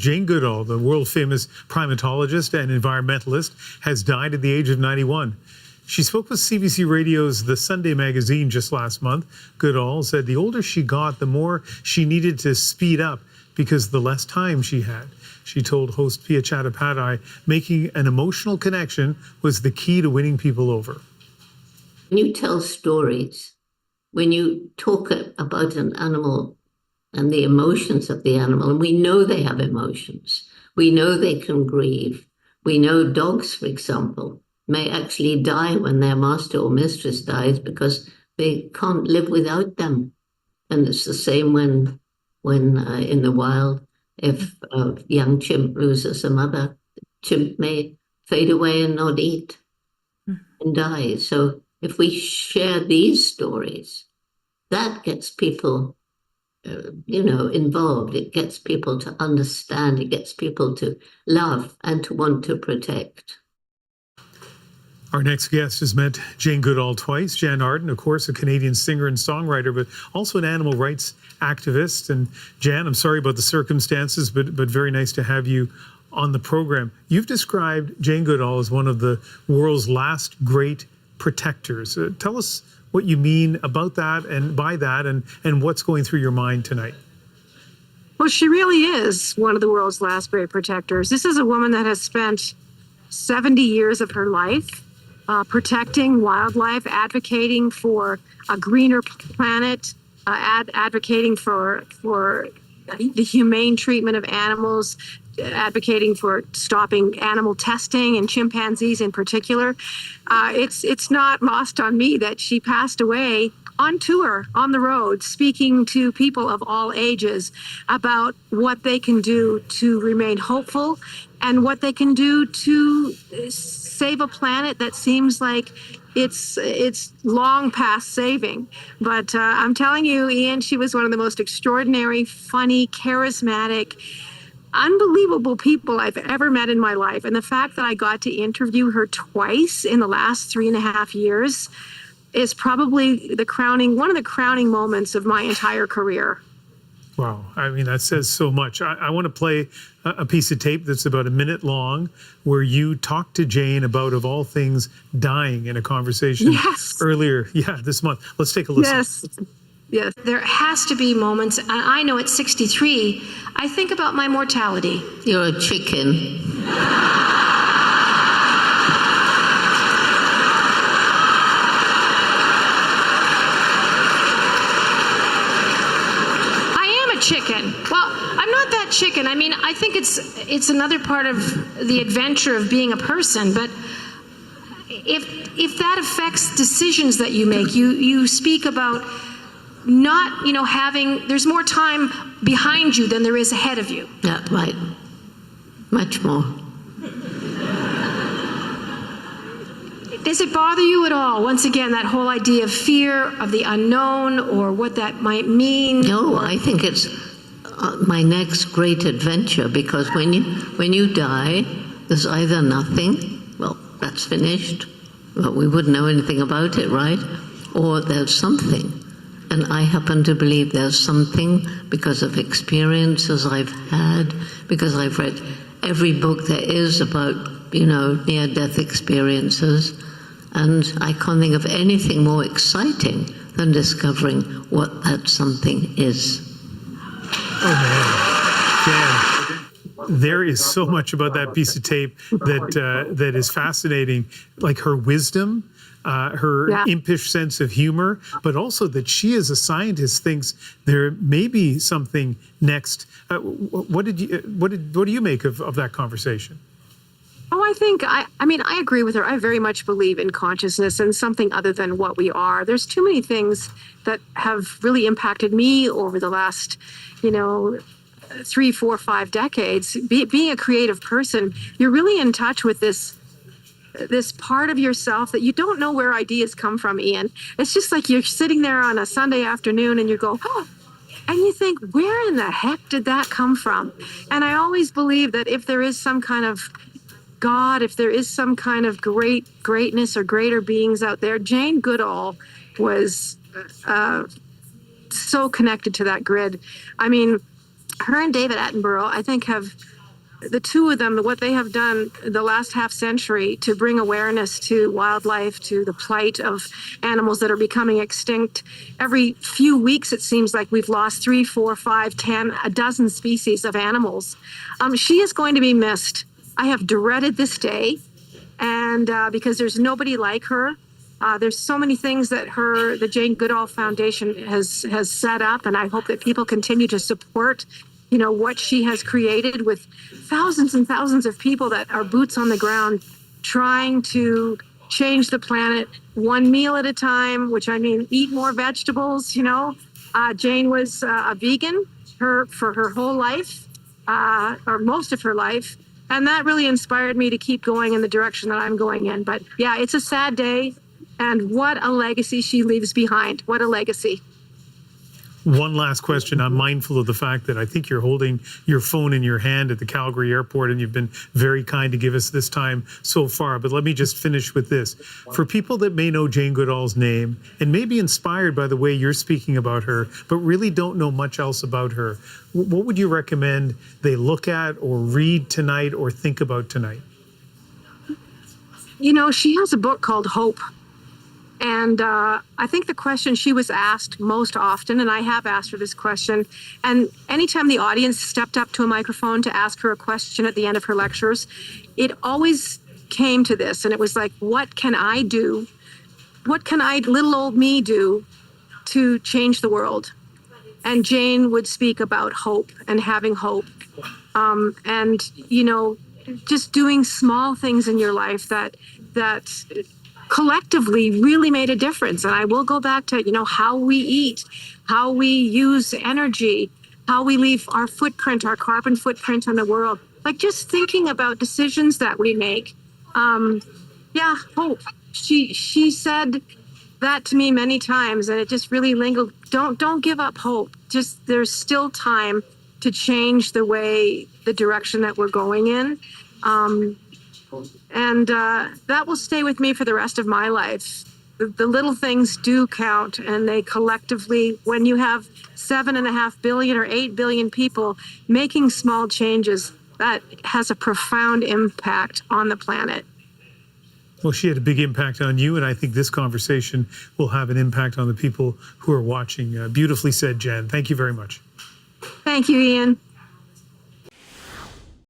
Jane Goodall, the world-famous primatologist and environmentalist, has died at the age of 91. She spoke with CBC Radio's The Sunday Magazine just last month. Goodall said the older she got, the more she needed to speed up because the less time she had. She told host Pia Chattopadhyay making an emotional connection was the key to winning people over. When you tell stories, when you talk about an animal and the emotions of the animal, and we know they have emotions. We know they can grieve. We know dogs, for example, may actually die when their master or mistress dies because they can't live without them. And it's the same when in the wild, if a young chimp loses a mother, chimp may fade away and not eat and die. So if we share these stories, that gets people involved. It gets people to understand. It gets people to love and to want to protect. Our next guest has met Jane Goodall twice. Jann Arden, of course, a Canadian singer and songwriter, but also an animal rights activist. And Jann, I'm sorry about the circumstances, but very nice to have you on the program. You've described Jane Goodall as one of the world's last great protectors. Tell us what you mean about that and by that and what's going through your mind tonight. Well, she really is one of the world's last great protectors. This is a woman that has spent 70 years of her life protecting wildlife, advocating for a greener planet, advocating for the humane treatment of animals, advocating for stopping animal testing and chimpanzees in particular. It's not lost on me that she passed away on tour, on the road, speaking to people of all ages about what they can do to remain hopeful and what they can do to save a planet that seems like it's long past saving. But I'm telling you, Ian, she was one of the most extraordinary, funny, charismatic, unbelievable people I've ever met in my life. And the fact that I got to interview her twice in the last 3.5 years is probably one of the crowning moments of my entire career. Wow. I mean, that says so much. I want to play a piece of tape that's about a minute long where you talked to Jane about, of all things, dying in a conversation earlier this month. Let's take a listen. Yes. There has to be moments, and I know at 63, I think about my mortality. You're a chicken. Chicken. Well, I'm not that chicken. I mean, I think it's another part of the adventure of being a person. But if that affects decisions that you make, you speak about not, having, there's more time behind you than there is ahead of you. Yeah, right. Much more. Does it bother you at all? Once again, that whole idea of fear of the unknown or what that might mean? No, I think it's my next great adventure, because when you die, there's either nothing, well, that's finished, but we wouldn't know anything about it, right? Or there's something. And I happen to believe there's something because of experiences I've had, because I've read every book there is about, near-death experiences. And I can't think of anything more exciting than discovering what that something is. Oh, man. Jan, there is so much about that piece of tape that is fascinating, like her wisdom, her impish sense of humor, but also that she as a scientist thinks there may be something next. What do you make of that conversation? Oh, I agree with her. I very much believe in consciousness and something other than what we are. There's too many things that have really impacted me over the last, 3, 4, 5 decades. Being a creative person, you're really in touch with this part of yourself that you don't know where ideas come from, Ian. It's just like you're sitting there on a Sunday afternoon and you go, oh, and you think, where in the heck did that come from? And I always believe that if there is some kind of God, if there is some kind of greatness or greater beings out there, Jane Goodall was so connected to that grid. I mean, her and David Attenborough, I think, have the two of them, what they have done the last half century to bring awareness to wildlife, to the plight of animals that are becoming extinct. Every few weeks, it seems like we've lost 3, 4, 5, 10, a dozen species of animals. She is going to be missed. I have dreaded this day, and because there's nobody like her. There's so many things that the Jane Goodall Foundation has set up, and I hope that people continue to support what she has created with thousands and thousands of people that are boots on the ground trying to change the planet one meal at a time, which I mean, eat more vegetables. Jane was a vegan for her whole life, or most of her life. And that really inspired me to keep going in the direction that I'm going in. But yeah, it's a sad day. And what a legacy she leaves behind. What a legacy. One last question. I'm mindful of the fact that I think you're holding your phone in your hand at the Calgary airport, and you've been very kind to give us this time so far. But let me just finish with this. For people that may know Jane Goodall's name and may be inspired by the way you're speaking about her, but really don't know much else about her, what would you recommend they look at or read tonight or think about tonight? She has a book called Hope. And I think the question she was asked most often, and I have asked her this question, and anytime the audience stepped up to a microphone to ask her a question at the end of her lectures, it always came to this. And it was like, what can I do? What can little old me do to change the world? And Jane would speak about hope and having hope. And, just doing small things in your life that collectively really made a difference. And I will go back to, how we eat, how we use energy, how we leave our footprint, our carbon footprint on the world. Like just thinking about decisions that we make. Hope. She said that to me many times, and it just really lingered. Don't give up hope. Just there's still time to change the direction that we're going in. And that will stay with me for the rest of my life. The little things do count, and they collectively, when you have 7.5 billion or 8 billion people making small changes, that has a profound impact on the planet. Well, she had a big impact on you, and I think this conversation will have an impact on the people who are watching. Beautifully said, Jan. Thank you very much. Thank you, Ian.